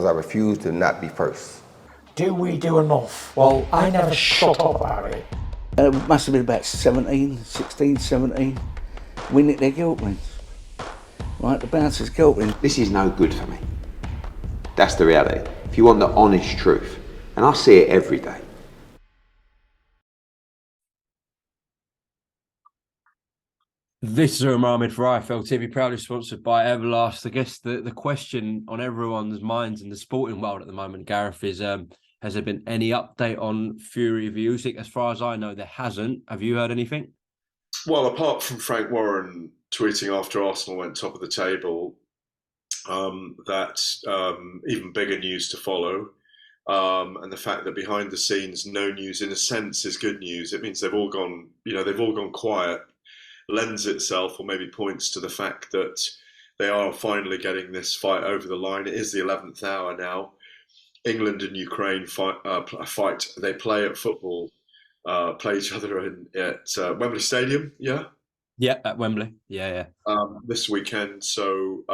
I refuse to not be first. Do we do enough? Well, I never shut up about it. It must have been about 16, 17. We nicked their guilt rings. Right, the bouncers' guilt rings. This is no good for me. That's the reality. If you want the honest truth, and I see it every day. This is Mohammed for IFL TV, proudly sponsored by Everlast. I guess the question on everyone's minds in the sporting world at the moment, Gareth, is has there been any update on FURY-USYK? As far as I know, there hasn't. Have you heard anything? Well, apart from Frank Warren tweeting after Arsenal went top of the table, that's even bigger news to follow. And the fact that behind the scenes, no news in a sense is good news. It means they've all gone quiet. Lends itself, or maybe points to the fact that they are finally getting this fight over the line. It is the 11th hour now. England and Ukraine fight. They play at football, play each other at Wembley Stadium. Yeah. Yeah, at Wembley. Yeah. This weekend. So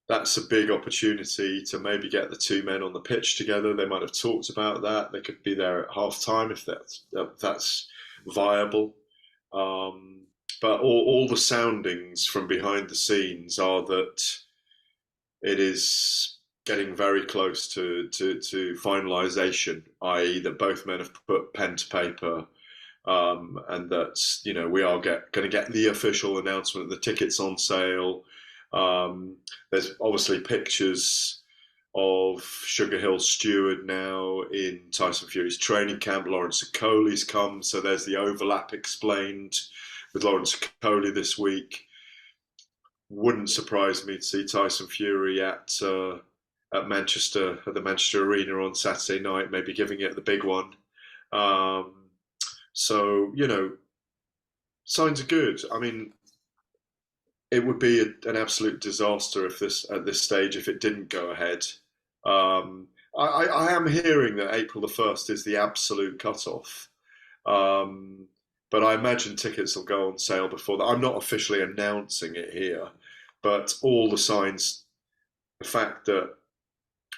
that's a big opportunity to maybe get the two men on the pitch together. They might have talked about that. They could be there at half time if that's viable. But all the soundings from behind the scenes are that it is getting very close to finalisation, i.e. that both men have put pen to paper, and that we are going to get the official announcement. The tickets on sale. There's obviously pictures of Sugar Hill Stewart now in Tyson Fury's training camp. Lawrence Okolie's come, so there's the overlap explained with Lawrence Okolie this week. Wouldn't surprise me to see Tyson Fury at Manchester, at the Manchester Arena on Saturday night, maybe giving it the big one. So signs are good. I mean, it would be an absolute disaster at this stage if it didn't go ahead. I am hearing that April the 1st is the absolute cutoff. But I imagine tickets will go on sale before that. I'm not officially announcing it here, but all the signs, the fact that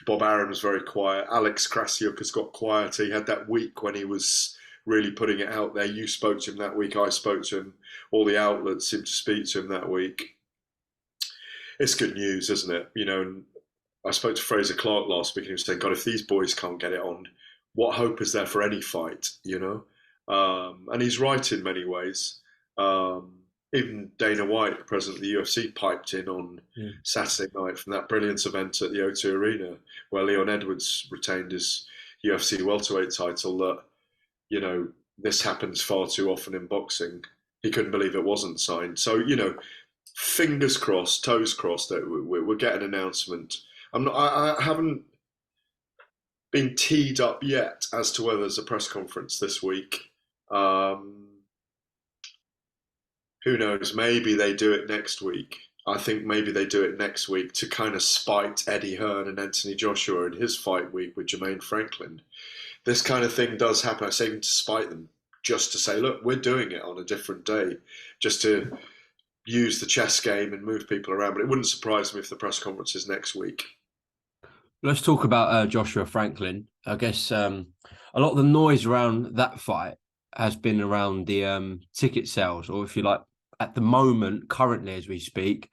Bob Arum's very quiet, Alex Krasiuk has got quieter. He had that week when he was really putting it out there. You spoke to him that week, I spoke to him. All the outlets seemed to speak to him that week. It's good news, isn't it? And I spoke to Fraser Clark last week and he was saying, God, if these boys can't get it on, what hope is there for any fight, And he's right in many ways. Even Dana White, the president of the UFC, piped in on Saturday night from that brilliant event at the O2 Arena where Leon Edwards retained his UFC welterweight title that, this happens far too often in boxing. He couldn't believe it wasn't signed. So, fingers crossed, toes crossed that we'll get an announcement. I haven't been teed up yet as to whether there's a press conference this week. Who knows? Maybe they do it next week. I think maybe they do it next week to kind of spite Eddie Hearn and Anthony Joshua in his fight week with Jermaine Franklin. This kind of thing does happen. I say even to spite them, just to say, look, we're doing it on a different day, just to use the chess game and move people around. But it wouldn't surprise me if the press conference is next week. Let's talk about Joshua Franklin. I guess a lot of the noise around that fight has been around the ticket sales, or if you like, at the moment, currently as we speak,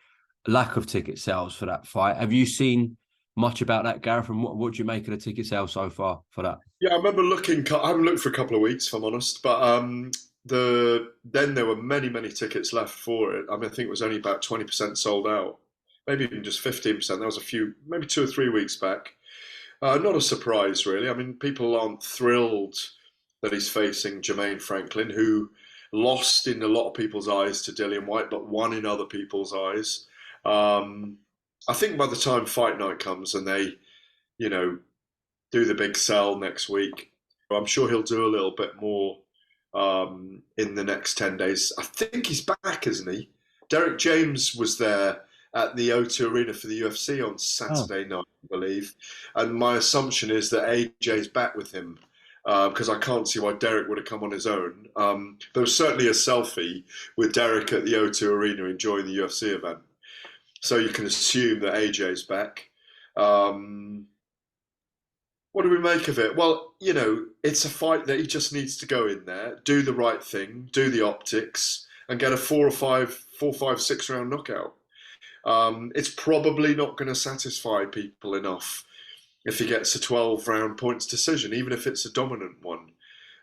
lack of ticket sales for that fight. Have you seen much about that, Gareth? And what do you make of the ticket sales so far for that? Yeah, I remember looking. I haven't looked for a couple of weeks, if I'm honest, but then there were many tickets left for it. I think it was only about 20% sold out, maybe even just 15%. That was maybe 2 or 3 weeks back. Not a surprise, really. I mean, people aren't thrilled that he's facing Jermaine Franklin, who lost in a lot of people's eyes to Dillian Whyte, but won in other people's eyes. I think by the time fight night comes and they, do the big sell next week, I'm sure he'll do a little bit more in the next 10 days. I think he's back, isn't he? Derek James was there at the O2 Arena for the UFC on Saturday night, I believe. And my assumption is that AJ's back with him because I can't see why Derek would have come on his own. There was certainly a selfie with Derek at the O2 Arena enjoying the UFC event. So you can assume that AJ's back. What do we make of it? Well, you know, it's a fight that he just needs to go in there, do the right thing, do the optics, and get a 4, 5, 6 round knockout. It's probably not going to satisfy people enough if he gets a 12-round points decision, even if it's a dominant one.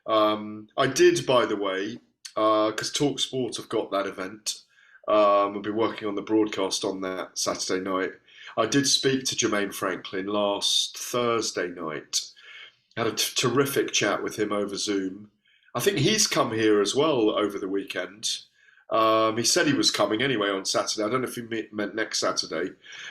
I did, by the way, because TalkSport have got that event. I've been working on the broadcast on that Saturday night. I did speak to Jermaine Franklin last Thursday night. Had a terrific chat with him over Zoom. I think he's come here as well over the weekend. He said he was coming anyway on Saturday. I don't know if he meant next Saturday.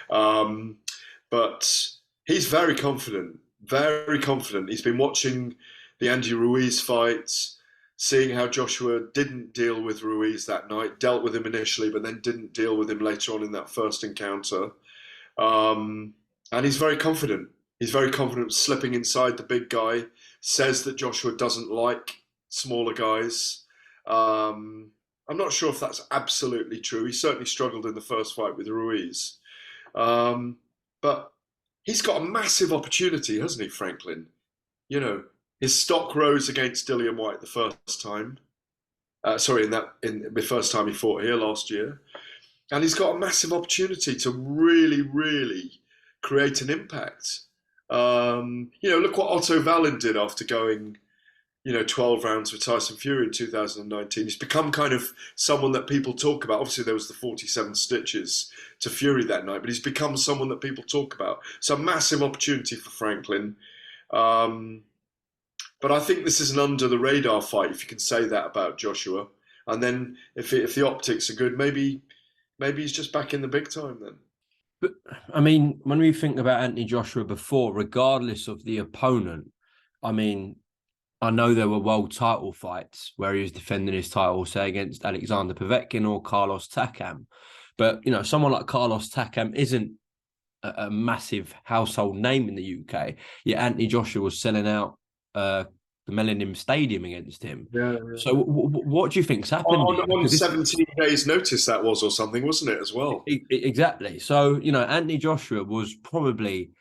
But he's very confident, very confident. He's been watching the Andy Ruiz fights, seeing how Joshua didn't deal with Ruiz that night, dealt with him initially, but then didn't deal with him later on in that first encounter. And he's very confident. He's very confident slipping inside the big guy, says that Joshua doesn't like smaller guys. I'm not sure if that's absolutely true. He certainly struggled in the first fight with Ruiz. But he's got a massive opportunity, hasn't he, Franklin? You know, his stock rose against Dillian White the first time. In the first time he fought here last year. And he's got a massive opportunity to really, really create an impact. You know, look what Otto Wallin did after going, 12 rounds with Tyson Fury in 2019. He's become kind of someone that people talk about. Obviously, there was the 47 stitches to Fury that night, but he's become someone that people talk about. So a massive opportunity for Franklin. But I think this is an under-the-radar fight, if you can say that about Joshua. And then if the optics are good, maybe he's just back in the big time then. But I mean, when we think about Anthony Joshua before, regardless of the opponent, I mean, I know there were world title fights where he was defending his title, say against Alexander Povetkin or Carlos Takam. But, someone like Carlos Takam isn't a massive household name in the UK. Yet Anthony Joshua was selling out the Millennium Stadium against him. Yeah. So what do you think's happened? On 17 days' notice that was, or something, wasn't it, as well? Exactly. So, Anthony Joshua was probably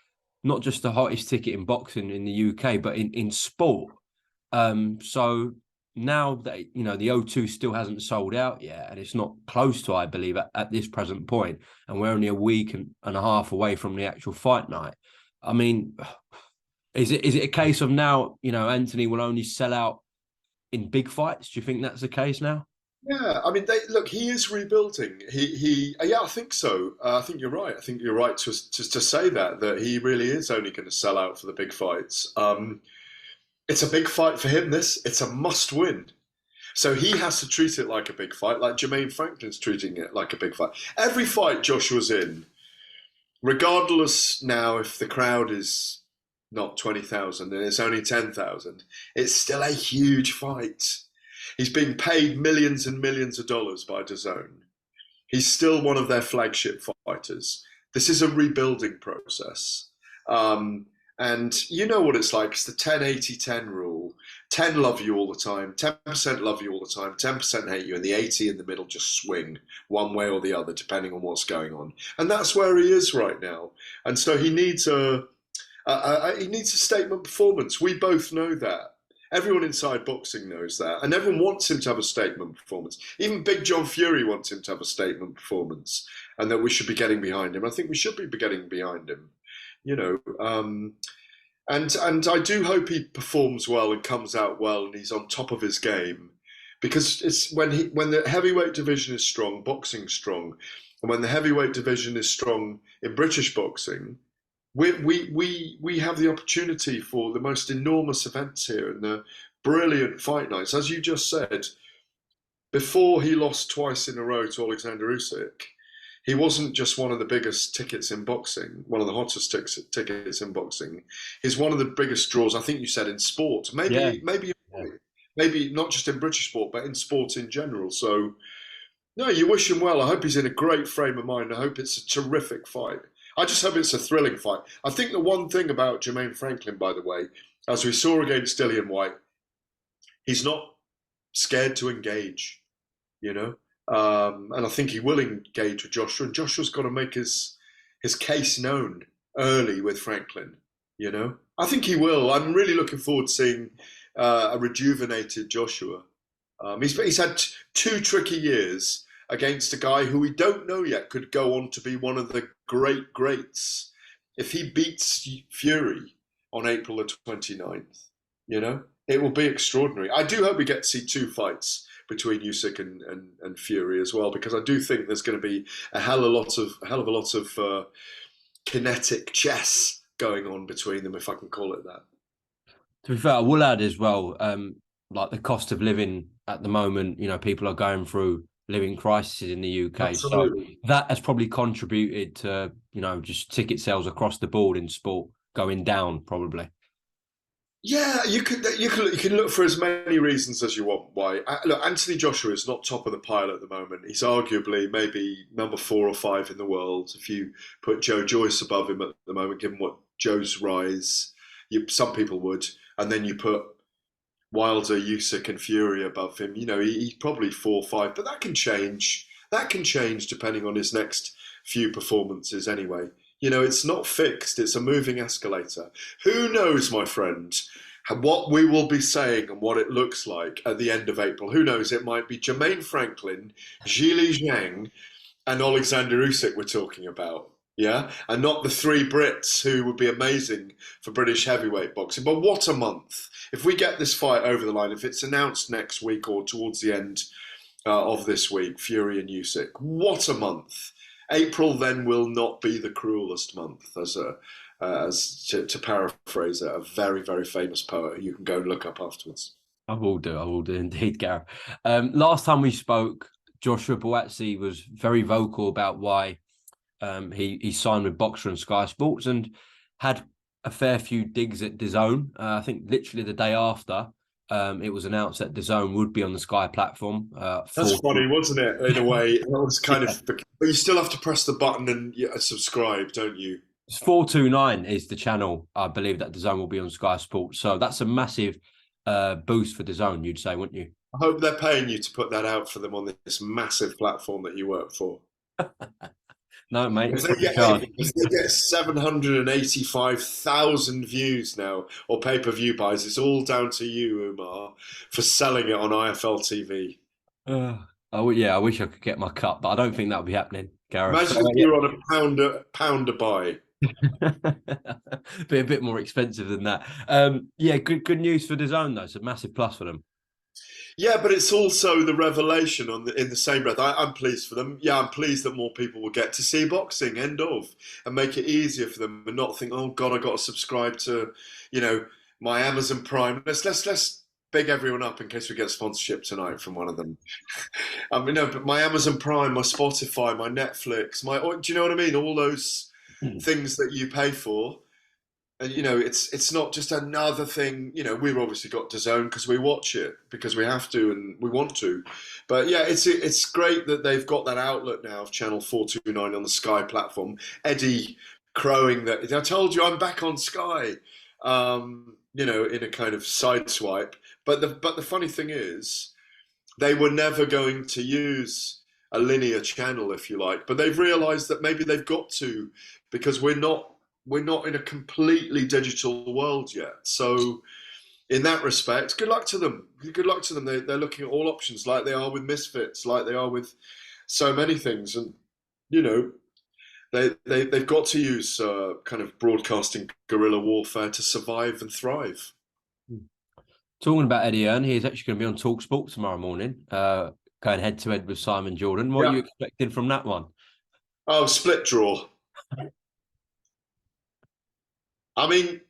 not just the hottest ticket in boxing in the UK, but in sport. So now that, the O2 still hasn't sold out yet, and it's not close to, I believe, at this present point, and we're only a week and a half away from the actual fight night. I mean, is it a case of now, Anthony will only sell out in big fights? Do you think that's the case now? Yeah, I mean, he is rebuilding. Yeah, I think so. I think you're right. I think you're right to say that he really is only going to sell out for the big fights. It's a big fight for him, it's a must win. So he has to treat it like a big fight, like Jermaine Franklin's treating it like a big fight. Every fight Joshua's in, regardless now if the crowd is not 20,000 and it's only 10,000, it's still a huge fight. He's being paid millions and millions of dollars by DAZN. He's still one of their flagship fighters. This is a rebuilding process. And you know what it's like. It's the 10-80-10 rule. 10 love you all the time, 10% love you all the time, 10% hate you, and the 80 in the middle just swing one way or the other, depending on what's going on. And that's where he is right now. And so he needs a statement performance. We both know that. Everyone inside boxing knows that. And everyone wants him to have a statement performance. Even Big John Fury wants him to have a statement performance, and that we should be getting behind him. I think we should be getting behind him. And I do hope he performs well and comes out well and he's on top of his game, because it's when the heavyweight division is strong, boxing's strong, and when the heavyweight division is strong in British boxing, we have the opportunity for the most enormous events here and the brilliant fight nights. As you just said, before he lost twice in a row to Alexander Usyk, he wasn't just one of the biggest tickets in boxing, one of the hottest tickets in boxing. He's one of the biggest draws, I think you said, in sport. Maybe not just in British sport, but in sport in general. So, no, you wish him well. I hope he's in a great frame of mind. I hope it's a terrific fight. I just hope it's a thrilling fight. I think the one thing about Jermaine Franklin, by the way, as we saw against Dillian White, he's not scared to engage, and I think he will engage with Joshua, and Joshua's got to make his case known. early with Franklin. You know, I think he will. I'm really looking forward to seeing a rejuvenated Joshua. He's had two tricky years against a guy who we don't know yet could go on to be one of the greats. If he beats Fury on April the 29th, you know, it will be extraordinary. I do hope we get to see two fights between Usyk and Fury as well, because I do think there's going to be a hell of a lot of kinetic chess going on between them, if I can call it that. To be fair, I will add as well, like the cost of living at the moment, you know, people are going through living crisis in the UK. Absolutely. So that has probably contributed to, you know, just ticket sales across the board in sport going down, probably. Yeah, you can look for as many reasons as you want why. Look, Anthony Joshua is not top of the pile at the moment. He's arguably maybe number 4 or 5 in the world. If you put Joe Joyce above him at the moment, given what Joe's rise, some people would, and then you put Wilder, Usyk, and Fury above him. You know, he's probably 4 or 5, but that can change. That can change depending on his next few performances. Anyway. You know, it's not fixed. It's a moving escalator. Who knows, my friend, what we will be saying and what it looks like at the end of April. Who knows? It might be Jermaine Franklin, Zhili Zhang, and Alexander Usyk we're talking about. Yeah? And not the 3 Brits who would be amazing for British heavyweight boxing. But what a month. If we get this fight over the line, if it's announced next week or towards the end of this week, Fury and Usyk, what a month. April then will not be the cruelest month, as to paraphrase a very, very famous poet who you can go and look up afterwards. I will do indeed, Gareth. Last time we spoke, Joshua Buatsi was very vocal about why he signed with Boxer and Sky Sports and had a fair few digs at DAZN. I think literally the day after, it was announced that DAZN would be on the Sky platform. That's funny, wasn't it? In a way, it was kind of. But you still have to press the button and subscribe, don't you? 429 is the channel, I believe, that DAZN will be on Sky Sports. So that's a massive boost for DAZN, you'd say, wouldn't you? I hope they're paying you to put that out for them on this massive platform that you work for. No, mate. If they get 785,000 views now, or pay-per-view buys, it's all down to you, Umar, for selling it on IFL TV. I wish I could get my cut, but I don't think that would be happening, Gareth. Imagine if you were on a pound a buy. Be a bit more expensive than that. Good news for DAZN though. It's a massive plus for them. Yeah, but it's also the revelation in the same breath. I'm pleased for them. Yeah, I'm pleased that more people will get to see boxing, end of, and make it easier for them and not think, oh God, I got to subscribe to, you know, my Amazon Prime. Let's big everyone up in case we get sponsorship tonight from one of them. I mean, no, but my Amazon Prime, my Spotify, my Netflix, do you know what I mean? All those things that you pay for. And, you know, it's not just another thing. You know, we've obviously got DAZN because we watch it, because we have to and we want to. But, yeah, it's great that they've got that outlet now of Channel 429 on the Sky platform. Eddie crowing that, I told you I'm back on Sky, you know, in a kind of sideswipe. But the funny thing is, they were never going to use a linear channel, if you like. But they've realised that maybe they've got to, because we're not in a completely digital world yet. So in that respect, good luck to them. Good luck to them. They're looking at all options, like they are with Misfits, like they are with so many things. And, you know, they've got to use kind of broadcasting guerrilla warfare to survive and thrive. Talking about Eddie Hearn, he's actually going to be on TalkSport tomorrow morning, going head-to-head with Simon Jordan. What are you expecting from that one? Oh, split draw. I mean,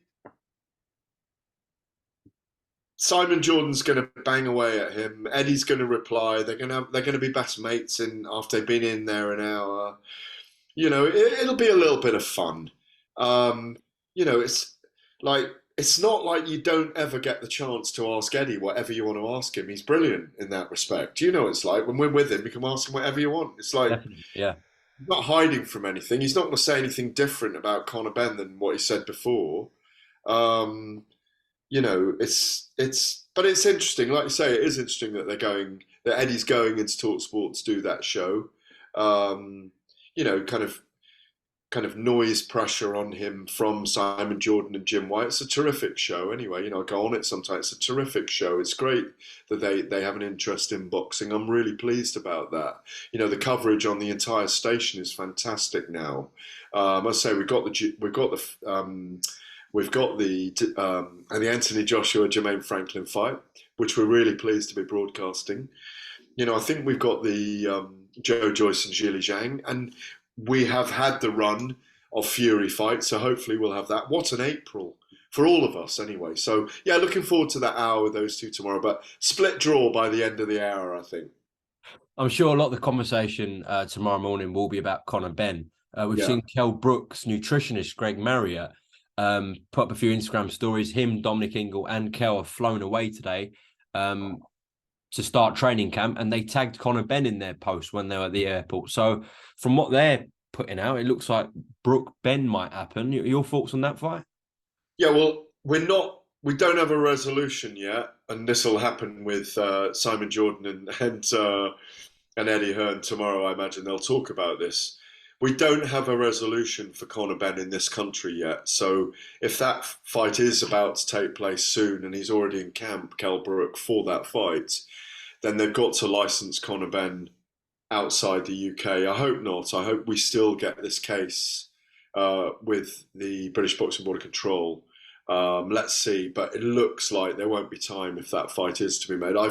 Simon Jordan's going to bang away at him. Eddie's going to reply. They're going to be best mates after they've been in there an hour. You know, it'll be a little bit of fun. You know, it's not like you don't ever get the chance to ask Eddie whatever you want to ask him. He's brilliant in that respect. You know, it's like when we're with him, you can ask him whatever you want. It's like, yeah. He's not hiding from anything. He's not going to say anything different about Conor Benn than what he said before. You know, but it's interesting. Like you say, it is interesting that Eddie's going into TalkSport to do that show. You know, kind of kind of noise pressure on him from Simon Jordan and Jim White. It's a terrific show anyway. I go on it sometimes. It's a terrific show. It's great that they have an interest in boxing. I'm really pleased about that. The coverage on the entire station is fantastic now. I say we've got the Anthony Joshua Jermaine Franklin fight, which we're really pleased to be broadcasting. I think we've got the Joe Joyce and Zhili Zhang, and we have had the run of Fury fights, so hopefully we'll have that. What an April for all of us anyway. So yeah, looking forward to that hour with those two tomorrow, but split draw by the end of the hour, I think. I'm sure a lot of the conversation tomorrow morning will be about Conor Benn. We've seen Kell Brook's nutritionist, Greg Marriott, put up a few Instagram stories. Him, Dominic Ingle and Kell have flown away today to start training camp, and they tagged Conor Benn in their post when they were at the airport. So from what they're putting out, it looks like Brook Benn might happen. Your thoughts on that fight? Yeah, well, we don't have a resolution yet, and this will happen with Simon Jordan and Eddie Hearn tomorrow. I imagine they'll talk about this. We don't have a resolution for Conor Benn in this country yet. So if that fight is about to take place soon and he's already in camp, Kell Brook, for that fight, then they've got to license Conor Benn outside the UK. I hope not. I hope we still get this case with the British Boxing Board of Control. Let's see. But it looks like there won't be time if that fight is to be made. I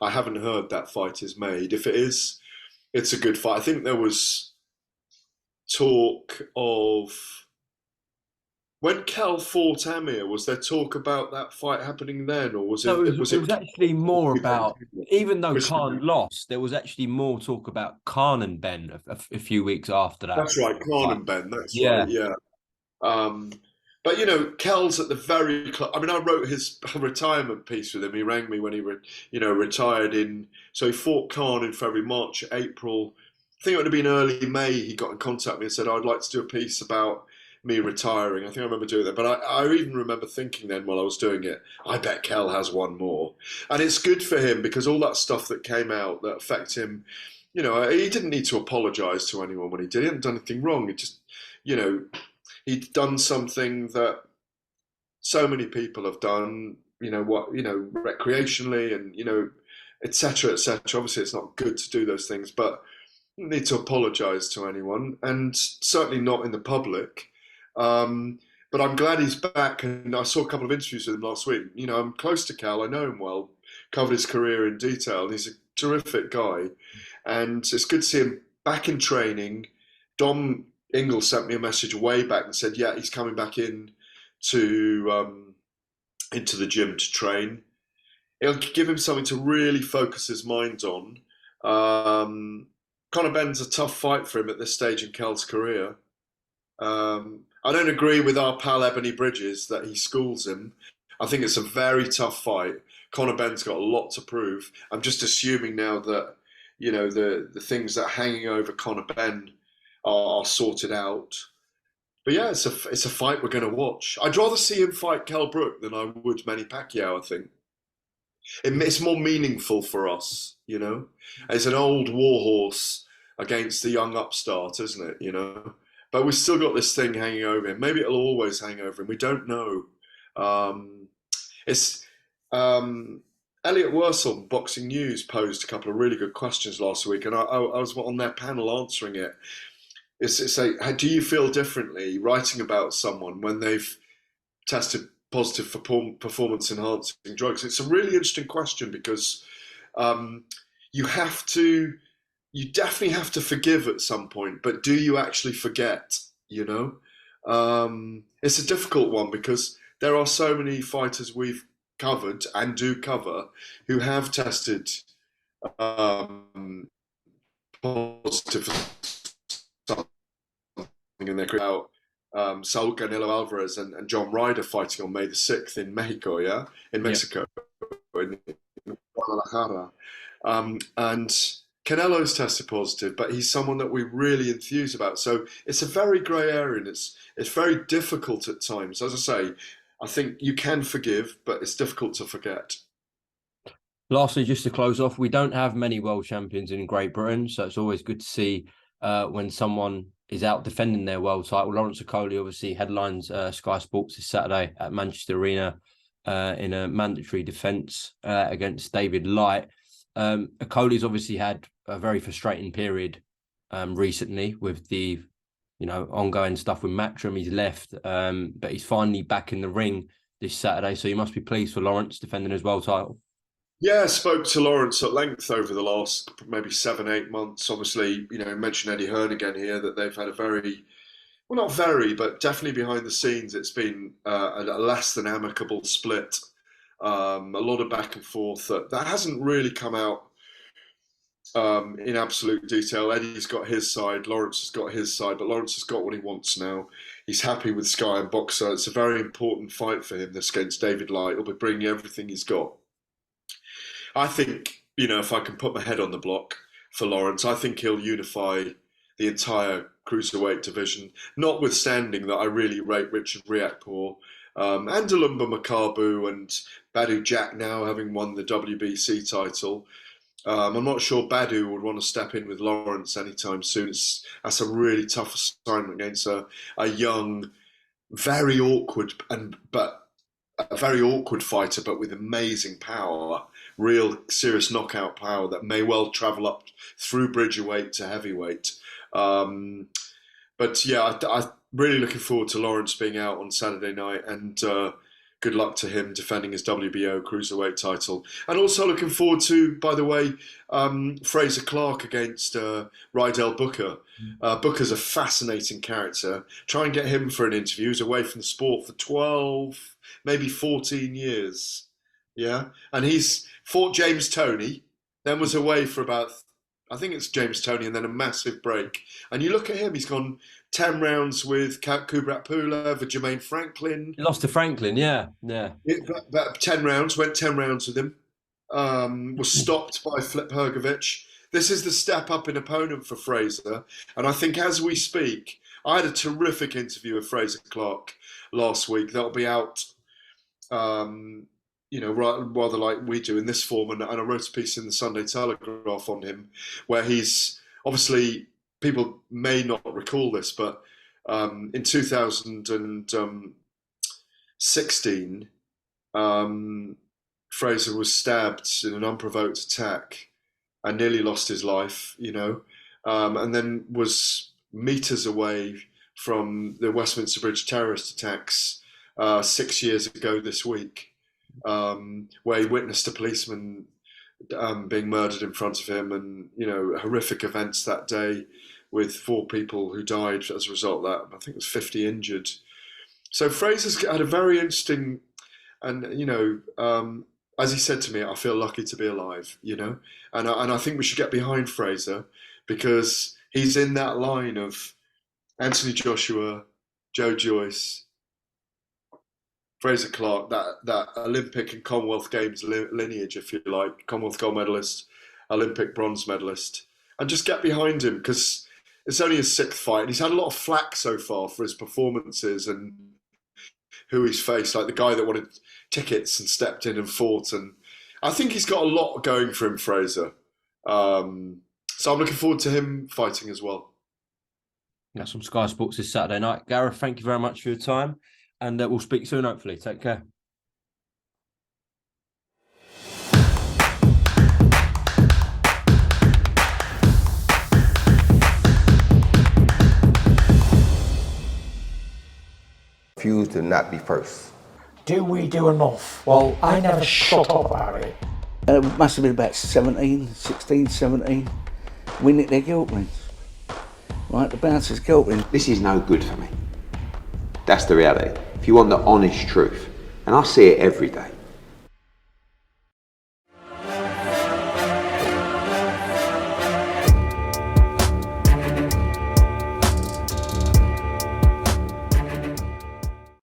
haven't heard that fight is made. If it is, it's a good fight. I think there was talk of when Kell fought Amir. Was there talk about that fight happening then, or was it? No, it was actually more about, even though Khan lost, there was actually more talk about Khan and Benn a few weeks after that. That's right, Khan and Benn. That's right. Yeah. But Kell's at the very. I mean, I wrote his retirement piece with him. He rang me when he retired in. So he fought Khan in February, March, April. I think it would have been early May. He got in contact with me and said, "I'd like to do a piece about me retiring." I think I remember doing that. But I even remember thinking then while I was doing it, I bet Kell has one more. And it's good for him because all that stuff that came out that affected him, he didn't need to apologise to anyone when he did. He hadn't done anything wrong. It just, he'd done something that so many people have done, recreationally and, et cetera, et cetera. Obviously, it's not good to do those things, but you don't need to apologise to anyone, and certainly not in the public. But I'm glad he's back, and I saw a couple of interviews with him last week. I'm close to Cal. I know him well, covered his career in detail. He's a terrific guy, and it's good to see him back in training. Dom Ingle sent me a message way back and said, yeah, he's coming back into the gym to train. It'll give him something to really focus his mind on. Conor Benn's a tough fight for him at this stage in Cal's career. I don't agree with our pal Ebony Bridges that he schools him. I think it's a very tough fight. Conor Benn's got a lot to prove. I'm just assuming now that the things that are hanging over Conor Benn are sorted out. But yeah, it's a fight we're going to watch. I'd rather see him fight Kell Brook than I would Manny Pacquiao, I think. It's more meaningful for us, It's an old warhorse against the young upstart, isn't it, But we've still got this thing hanging over him. Maybe it'll always hang over him. We don't know. Elliot Wursel, Boxing News, posed a couple of really good questions last week, and I was on their panel answering it. It's like, do you feel differently writing about someone when they've tested positive for performance-enhancing drugs? It's a really interesting question because you definitely have to forgive at some point, but do you actually forget? It's a difficult one because there are so many fighters we've covered and do cover who have tested positive for something in their career. Saul Canelo Alvarez and John Ryder fighting on May the 6th in Mexico, in Mexico, in Guadalajara. And Canelo's tested positive, but he's someone that we really enthuse about. So it's a very grey area, and it's very difficult at times. As I say, I think you can forgive, but it's difficult to forget. Lastly, just to close off, we don't have many world champions in Great Britain, so it's always good to see when someone is out defending their world title. Lawrence Okolie obviously headlines Sky Sports this Saturday at Manchester Arena in a mandatory defence against David Light. Okolie's obviously had a very frustrating period recently with the ongoing stuff with Matchroom. He's left, but he's finally back in the ring this Saturday. So you must be pleased for Lawrence defending his world title. Yeah, I spoke to Lawrence at length over the last maybe 7-8 months. Obviously, mentioned Eddie Hearn again here, that they've had a very, well, not very, but definitely behind the scenes, it's been a less than amicable split. A lot of back and forth that hasn't really come out in absolute detail. Eddie's got his side, Lawrence has got his side, but Lawrence has got what he wants now. He's happy with Sky and Boxer. It's a very important fight for him, this against David Light. He'll be bringing everything he's got. I think, if I can put my head on the block for Lawrence, I think he'll unify the entire cruiserweight division, notwithstanding that I really rate Richard Riakporhe and Alumba Makabu and Badu Jack now having won the WBC title. I'm not sure Badu would want to step in with Lawrence anytime soon. That's a really tough assignment against a young, very awkward a very awkward fighter, but with amazing power, real serious knockout power that may well travel up through bridgerweight to heavyweight. But yeah, I'm really looking forward to Lawrence being out on Saturday night, and good luck to him defending his WBO cruiserweight title. And also looking forward to, by the way, Fraser Clarke against Rydell Booker. Booker's a fascinating character. Try and get him for an interview. He's away from the sport for 12, maybe 14 years. Yeah. And he's fought James Toney, then was away for about, I think it's James Toney, and then a massive break. And you look at him, he's gone 10 rounds with Kubrat Pulev, with Jermaine Franklin. He lost to Franklin, yeah. But 10 rounds, went 10 rounds with him. Was stopped by Flip Hergovich. This is the step up in opponent for Fraser. And I think as we speak, I had a terrific interview with Fraser Clarke last week. That'll be out, rather like we do in this form. And I wrote a piece in the Sunday Telegraph on him, where he's obviously, people may not recall this, but in 2016, Fraser was stabbed in an unprovoked attack and nearly lost his life, and then was meters away from the Westminster Bridge terrorist attacks 6 years ago this week, where he witnessed a policeman being murdered in front of him, and horrific events that day with 4 people who died as a result of that. I think it was 50 injured. So Fraser's had a very interesting, and as he said to me, I feel lucky to be alive, and I think we should get behind Fraser, because he's in that line of Anthony Joshua, Joe Joyce, Fraser Clarke, that Olympic and Commonwealth Games lineage, if you like, Commonwealth gold medalist, Olympic bronze medalist, and just get behind him, because it's only his 6th fight, and he's had a lot of flack so far for his performances and who he's faced, like the guy that wanted tickets and stepped in and fought. And I think he's got a lot going for him, Fraser. So I'm looking forward to him fighting as well. That's from Sky Sports this Saturday night. Gareth, thank you very much for your time, and we'll speak soon, hopefully. Take care. Refuse to not be first. Do we do enough? Well, I never shut up about it. It must have been about 16, 17. We nicked their guilt rings. Right, the bouncer's guilt ring. This is no good for me. That's the reality. If you want the honest truth, and I see it every day,